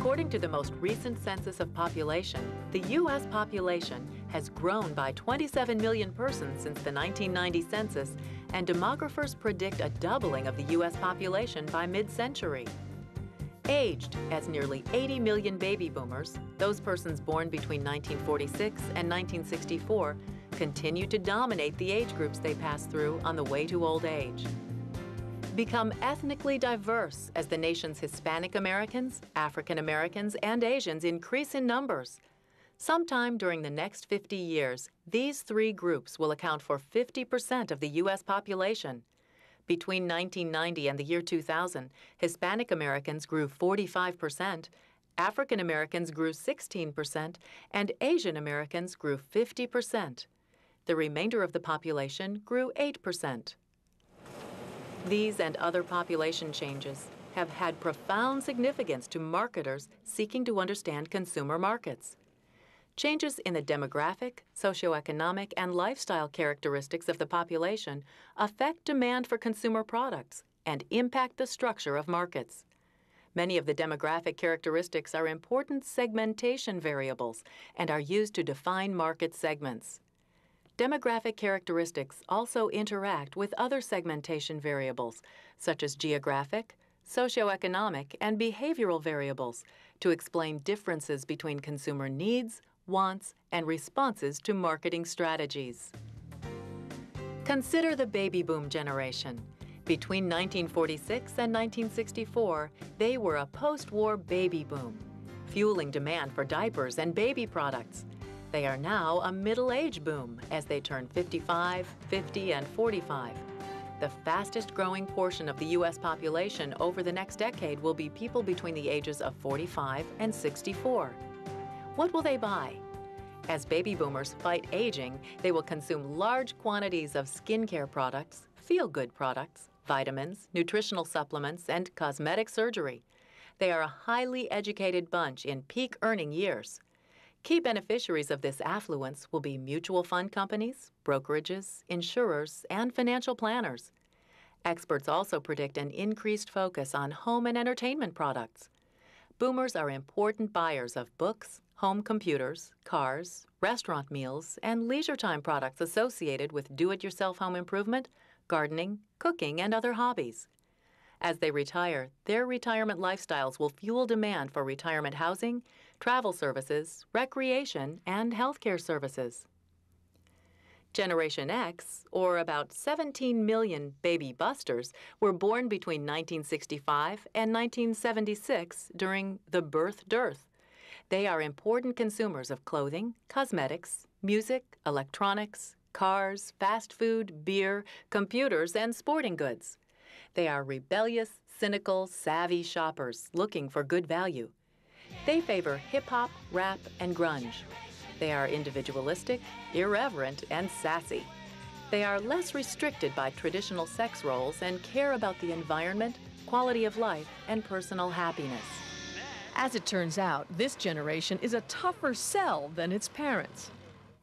According to the most recent census of population, the U.S. population has grown by 27 million persons since the 1990 census, and demographers predict a doubling of the U.S. population by mid-century. Aged as nearly 80 million baby boomers, those persons born between 1946 and 1964, continue to dominate the age groups they pass through on the way to old age. Become ethnically diverse as the nation's Hispanic Americans, African Americans, and Asians increase in numbers. Sometime during the next 50 years, these three groups will account for 50% of the U.S. population. Between 1990 and the year 2000, Hispanic Americans grew 45%, African Americans grew 16%, and Asian Americans grew 50%. The remainder of the population grew 8%. These and other population changes have had profound significance to marketers seeking to understand consumer markets. Changes in the demographic, socioeconomic, and lifestyle characteristics of the population affect demand for consumer products and impact the structure of markets. Many of the demographic characteristics are important segmentation variables and are used to define market segments. Demographic characteristics also interact with other segmentation variables, such as geographic, socioeconomic, and behavioral variables, to explain differences between consumer needs, wants, and responses to marketing strategies. Consider the baby boom generation. Between 1946 and 1964, they were a post-war baby boom, fueling demand for diapers and baby products. They are now a middle-age boom as they turn 55, 50, and 45. The fastest growing portion of the U.S. population over the next decade will be people between the ages of 45 and 64. What will they buy? As baby boomers fight aging, they will consume large quantities of skincare products, feel-good products, vitamins, nutritional supplements, and cosmetic surgery. They are a highly educated bunch in peak earning years. Key beneficiaries of this affluence will be mutual fund companies, brokerages, insurers, and financial planners. Experts also predict an increased focus on home and entertainment products. Boomers are important buyers of books, home computers, cars, restaurant meals, and leisure time products associated with do-it-yourself home improvement, gardening, cooking, and other hobbies. As they retire, their retirement lifestyles will fuel demand for retirement housing, travel services, recreation, and healthcare services. Generation X, or about 17 million baby busters, were born between 1965 and 1976 during the birth dearth. They are important consumers of clothing, cosmetics, music, electronics, cars, fast food, beer, computers, and sporting goods. They are rebellious, cynical, savvy shoppers looking for good value. They favor hip-hop, rap, and grunge. They are individualistic, irreverent, and sassy. They are less restricted by traditional sex roles and care about the environment, quality of life, and personal happiness. As it turns out, this generation is a tougher sell than its parents.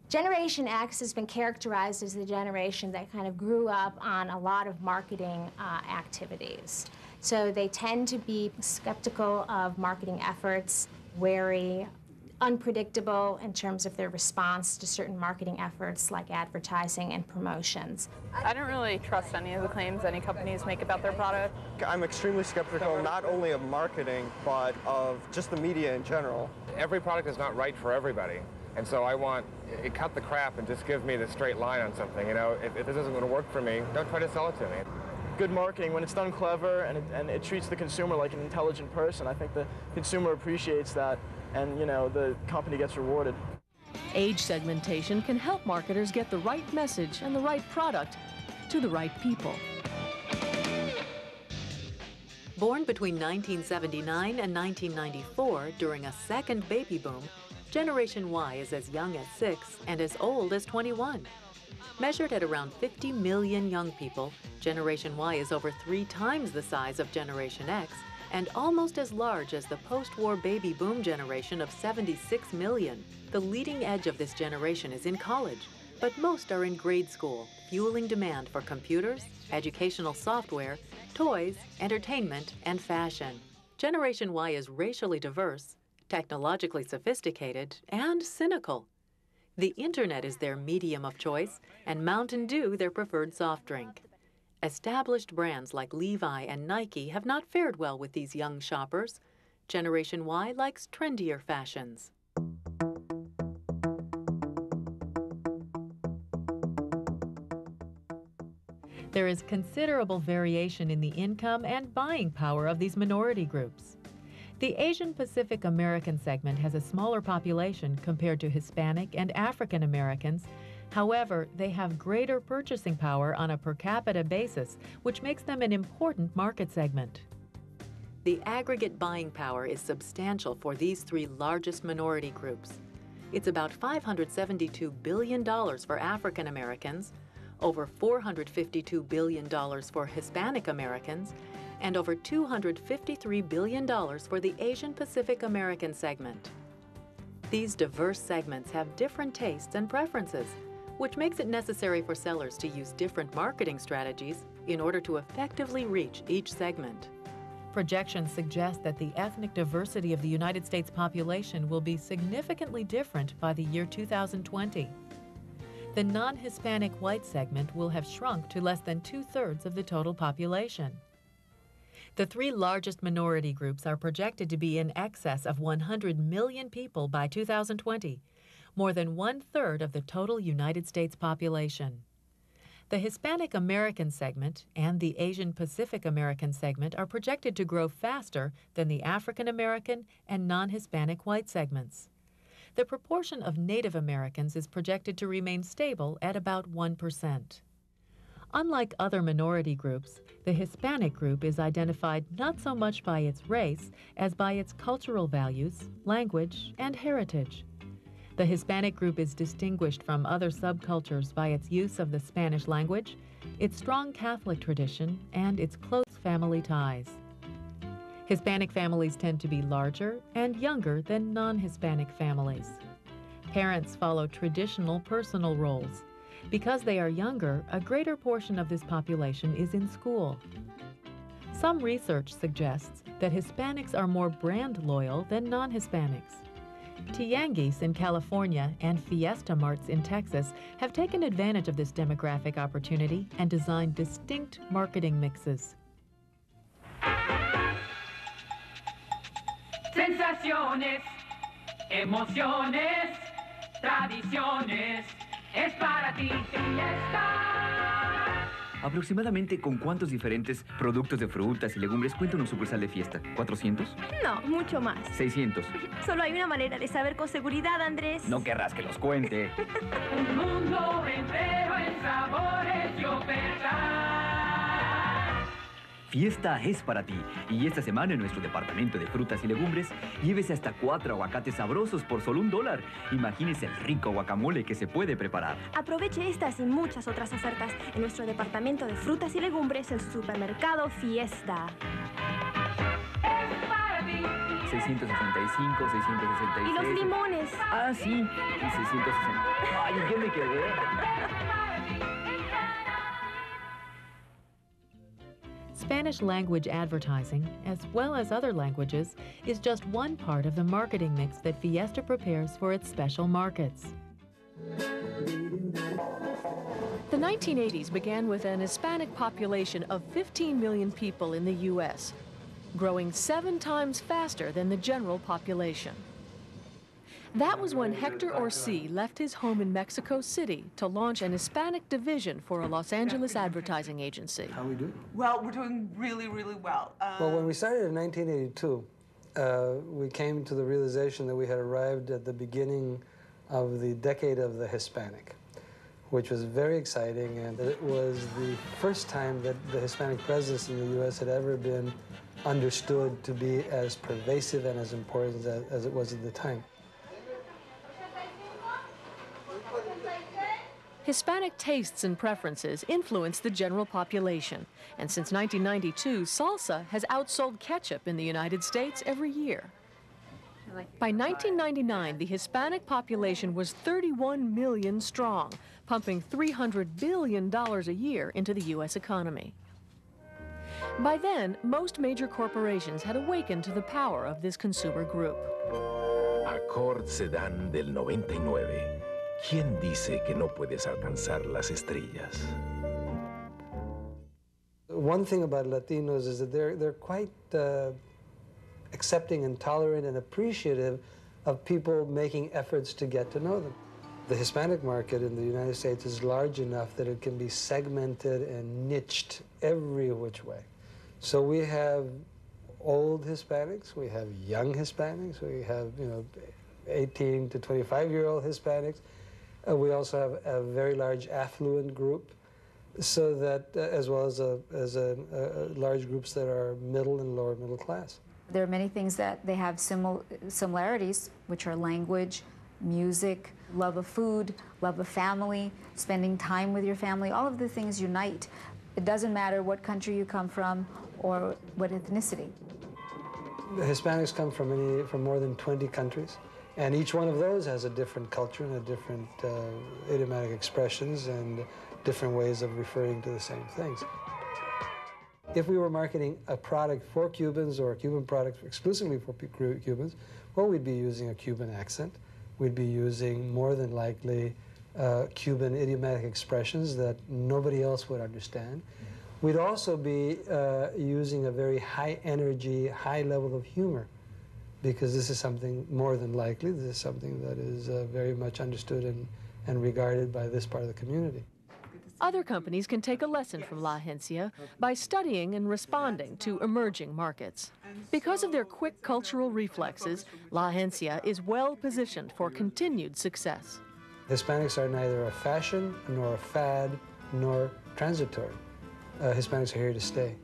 Generation X has been characterized as the generation that kind of grew up on a lot of marketing activities. So they tend to be skeptical of marketing efforts, wary, unpredictable in terms of their response to certain marketing efforts like advertising and promotions. I don't really trust any of the claims any companies make about their product. I'm extremely skeptical not only of marketing, but of just the media in general. Every product is not right for everybody. And so I want, cut the crap and just give me the straight line on something. You know, if this isn't going to work for me, don't try to sell it to me. Good marketing, when it's done clever and it treats the consumer like an intelligent person, I think the consumer appreciates that, and you know, the company gets rewarded. Age segmentation can help marketers get the right message and the right product to the right people. Born between 1979 and 1994 during a second baby boom, Generation Y is as young as 6 and as old as 21. Measured at around 50 million young people, Generation Y is over 3 times the size of Generation X and almost as large as the post-war baby boom generation of 76 million. The leading edge of this generation is in college, but most are in grade school, fueling demand for computers, educational software, toys, entertainment, and fashion. Generation Y is racially diverse, technologically sophisticated, and cynical. The internet is their medium of choice, and Mountain Dew their preferred soft drink. Established brands like Levi and Nike have not fared well with these young shoppers. Generation Y likes trendier fashions. There is considerable variation in the income and buying power of these minority groups. The Asian Pacific American segment has a smaller population compared to Hispanic and African Americans. However, they have greater purchasing power on a per capita basis, which makes them an important market segment. The aggregate buying power is substantial for these three largest minority groups. It's about $572 billion for African Americans, over $452 billion for Hispanic Americans, and over $253 billion for the Asian Pacific American segment. These diverse segments have different tastes and preferences, which makes it necessary for sellers to use different marketing strategies in order to effectively reach each segment. Projections suggest that the ethnic diversity of the United States population will be significantly different by the year 2020. The non-Hispanic white segment will have shrunk to less than 2/3 of the total population. The three largest minority groups are projected to be in excess of 100 million people by 2020, more than 1/3 of the total United States population. The Hispanic American segment and the Asian Pacific American segment are projected to grow faster than the African American and non-Hispanic white segments. The proportion of Native Americans is projected to remain stable at about 1%. Unlike other minority groups, the Hispanic group is identified not so much by its race as by its cultural values, language, and heritage. The Hispanic group is distinguished from other subcultures by its use of the Spanish language, its strong Catholic tradition, and its close family ties. Hispanic families tend to be larger and younger than non-Hispanic families. Parents follow traditional personal roles. Because they are younger, a greater portion of this population is in school. Some research suggests that Hispanics are more brand loyal than non-Hispanics. Tianguis in California and Fiesta Marts in Texas have taken advantage of this demographic opportunity and designed distinct marketing mixes. Sensaciones, emociones, tradiciones, es para ti fiesta. ¿Aproximadamente con cuántos diferentes productos de frutas y legumbres cuenta una sucursal de Fiesta? ¿400? No, mucho más. ¿600? Solo hay una manera de saber con seguridad, Andrés. No querrás que los cuente. Un mundo entero en sabores y ofertas. Fiesta es para ti. Y esta semana en nuestro departamento de frutas y legumbres, llévese hasta 4 aguacates sabrosos por solo $1. Imagínese el rico guacamole que se puede preparar. Aproveche estas y muchas otras ofertas en nuestro departamento de frutas y legumbres en su supermercado Fiesta. Es para ti. 665, 666... ¿Y los limones? Ah, sí. Y 660... ¡Ay, ¿en qué me quedé? Spanish language advertising, as well as other languages, is just one part of the marketing mix that Fiesta prepares for its special markets. The 1980s began with an Hispanic population of 15 million people in the U.S., growing 7 times faster than the general population. That was when Hector Orsi left his home in Mexico City to launch an Hispanic division for a Los Angeles advertising agency. How are we doing? Well, we're doing really, really well. Well, when we started in 1982, we came to the realization that we had arrived at the beginning of the decade of the Hispanic, which was very exciting, and it was the first time that the Hispanic presence in the U.S. had ever been understood to be as pervasive and as important as it was at the time. Hispanic tastes and preferences influence the general population, and since 1992, salsa has outsold ketchup in the United States every year. By 1999, the Hispanic population was 31 million strong, pumping $300 billion a year into the U.S. economy. By then, most major corporations had awakened to the power of this consumer group. Accord Sedan del 99. ¿Quién dice que no puedes alcanzar las estrellas? One thing about Latinos is that they're quite accepting and tolerant and appreciative of people making efforts to get to know them. The Hispanic market in the United States is large enough that it can be segmented and niched every which way. So we have old Hispanics, we have young Hispanics, we have 18 to 25-year-old Hispanics. We also have a very large affluent group, so that as well as large groups that are middle and lower middle class. There are many things that they have similarities, which are language, music, love of food, love of family, spending time with your family. All of the things unite. It doesn't matter what country you come from or what ethnicity. The Hispanics come from more than 20 countries, and each one of those has a different culture and a different idiomatic expressions and different ways of referring to the same things. If we were marketing a product for Cubans or a Cuban product exclusively for Cubans, well, we'd be using a Cuban accent. We'd be using more than likely Cuban idiomatic expressions that nobody else would understand. We'd also be using a very high energy, high level of humor, because this is something more than likely, this is something that is very much understood and regarded by this part of the community. Other companies can take a lesson from La Agencia by studying and responding to emerging markets. Because of their quick cultural reflexes, La Agencia is well positioned for continued success. Hispanics are neither a fashion, nor a fad, nor transitory. Hispanics are here to stay.